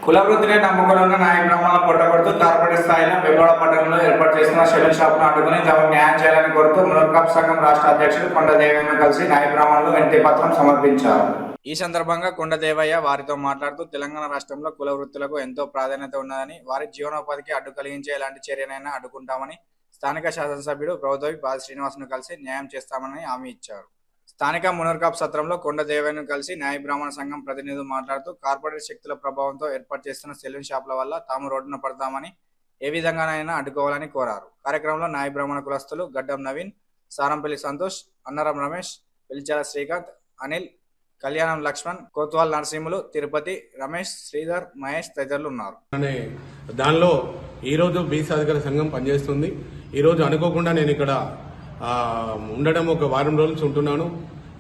కుల వృత్తిని నమ్ముకుని ఉన్న నాయ బ్రాహ్మణులను పొట్టగొడుతూ కార్పొరేట్ స్థాయిలో వెలుగొండ పట్టణంలో ఏర్పాటు చేసిన సెలూన్ షాప్ను అడ్డుకుని తమకు న్యాయం చేయాలని కోరుతూ మునర్కాప్ సంఘం రాష్ట్ర అధ్యక్షుడు కొండదేవయ్యను కలిసి నాయ బ్రాహ్మణులు వినతి పత్రం సమర్పించారు. ఈ సందర్భంగా కొండదేవయ్య వారితో మాట్లాడుతూ తెలంగాణ రాష్ట్రంలో కుల వృత్తులకు ఎంతో ప్రాధాన్యత ఉన్నదని, వారి జీవనోపాధికి అడ్డు కలిగించే ఎలాంటి చర్యనైనా అడ్డుకుంటామని స్థానిక శాసనసభ్యుడు ప్రభుత్వ పాద శ్రీనివాస్ను కలిసి న్యాయం చేస్తామని హామీ ఇచ్చారు. స్థానిక మునర్కాప్ సత్రంలో కొండదేవయ్యను కలిసి న్యాయ బ్రాహ్మణ సంఘం ప్రతినిధులు మాట్లాడుతూ కార్పొరేట్ శక్తుల ప్రభావంతో ఏర్పాటు చేస్తున్న సెలూన్ షాపుల వల్ల తాము రోడ్డున పడతామని, ఏ విధంగానైనా అడ్డుకోవాలని కోరారు. కార్యక్రమంలో న్యాయ బ్రాహ్మణ కులస్తులు గడ్డం నవీన్, సారంపల్లి సంతోష్, అన్నారం రమేష్, పిలిచాల శ్రీకాంత్, అనిల్, కళ్యాణం లక్ష్మణ్, కోత్వాల్ నరసింహులు, తిరుపతి, రమేష్, శ్రీధర్, మహేష్ తదితరులు ఉన్నారు. దానిలో ఈరోజు బీసీ అధికార సంఘం పనిచేస్తుంది. ఈరోజు అనుకోకుండా నేను ఇక్కడ ఉండడం ఒక వారం రోజులు ఉంటున్నాను.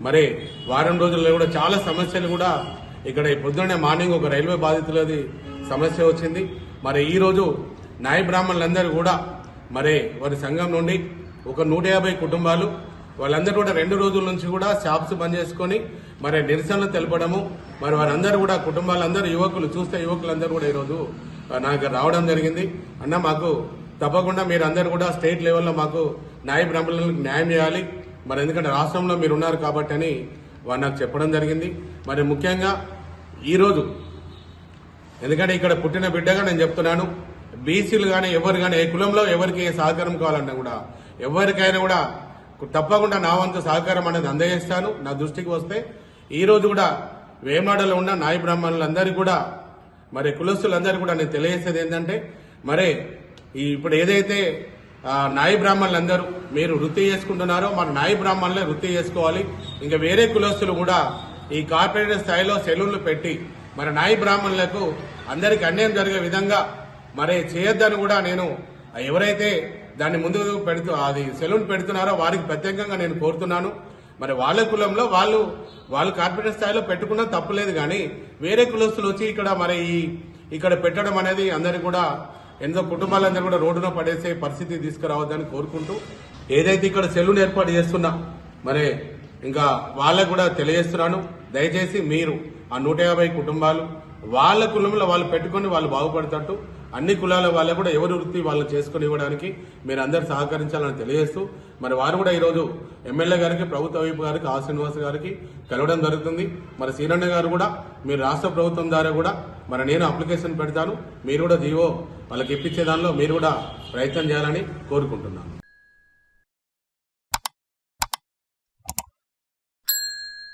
మరి వారం రోజుల్లో కూడా చాలా సమస్యలు కూడా ఇక్కడ పొద్దున్నే మార్నింగ్ ఒక రైల్వే బాధితులది సమస్య వచ్చింది. మరి ఈరోజు నాయ బ్రాహ్మణులందరూ కూడా మరి వారి సంఘం నుండి ఒక 150 కుటుంబాలు వాళ్ళందరూ కూడా 2 రోజుల నుంచి కూడా షాప్స్ బంద్ చేసుకొని మరి నిరసనలు తెలపడము, మరి వారందరూ కూడా కుటుంబాలందరూ యువకులందరూ కూడా ఈరోజు నాకు రావడం జరిగింది. అన్న మాకు తప్పకుండా మీరు అందరూ కూడా స్టేట్ లెవెల్లో మాకు న్యాయ బ్రాహ్మణులకు న్యాయం చేయాలి, మరి ఎందుకంటే రాష్ట్రంలో మీరు ఉన్నారు కాబట్టి అని వారు నాకు చెప్పడం జరిగింది. మరి ముఖ్యంగా ఈరోజు ఎందుకంటే ఇక్కడ పుట్టిన బిడ్డగా నేను చెప్తున్నాను, బీసీలు కానీ ఎవరు కానీ ఏ కులంలో ఎవరికి ఏ సహకారం కావాలన్నా కూడా ఎవరికైనా కూడా తప్పకుండా నా వంతు సహకారం అనేది అందజేస్తాను. నా దృష్టికి వస్తే ఈరోజు కూడా వేమాడలో ఉన్న నాయ బ్రాహ్మణులందరికీ కూడా మరి కులస్తులందరూ కూడా నేను తెలియజేసేది ఏంటంటే, మరి ఇప్పుడు ఏదైతే నాయ బ్రాహ్మణులందరూ మీరు వృత్తి చేసుకుంటున్నారో మన నాయ బ్రాహ్మణులే వృత్తి చేసుకోవాలి. ఇంకా వేరే కులస్తులు కూడా ఈ కార్పొరేట్ స్థాయిలో సెలూన్లు పెట్టి మరి నాయ బ్రాహ్మణులకు అందరికి అన్యాయం జరిగే విధంగా మరి చేయొద్దని కూడా నేను ఎవరైతే దాన్ని ముందు పెడుతూ అది సెలూన్ పెడుతున్నారో వారికి ప్రత్యేకంగా నేను కోరుతున్నాను. మరి వాళ్ళ కులంలో వాళ్ళు కార్పొరేట్ స్థాయిలో పెట్టుకున్నా తప్పులేదు, కానీ వేరే కులస్తులు వచ్చి ఇక్కడ మరి ఇక్కడ పెట్టడం అనేది అందరికి కూడా ఎంతో కుటుంబాలందరూ కూడా రోడ్డున పడేసే పరిస్థితి తీసుకురావద్దని కోరుకుంటూ, ఏదైతే ఇక్కడ సెలూన్ ఏర్పాటు చేస్తున్నా మరి ఇంకా వాళ్ళకు కూడా తెలియజేస్తున్నాను, దయచేసి మీరు ఆ 150 కుటుంబాలు వాళ్ళ కులంలో వాళ్ళు పెట్టుకుని వాళ్ళు బాగుపడతారు. అన్ని కులాల వాళ్ళు కూడా ఎవరి వృత్తి వాళ్ళు చేసుకుని ఇవ్వడానికి మీరు అందరు సహకరించాలని తెలియజేస్తూ, మరి వారు కూడా ఈరోజు ఎమ్మెల్యే గారికి, ప్రభుత్వ వైపు గారికి, ఆ శ్రీనివాస్ గారికి కలవడం జరుగుతుంది. మరి సీనన్న గారు కూడా మీరు రాష్ట్ర ప్రభుత్వం ద్వారా కూడా మరి నేను అప్లికేషన్ పెడతాను, మీరు కూడా జీవో వాళ్ళకి ఇప్పించే దానిలో మీరు కూడా ప్రయత్నం చేయాలని కోరుకుంటున్నాను.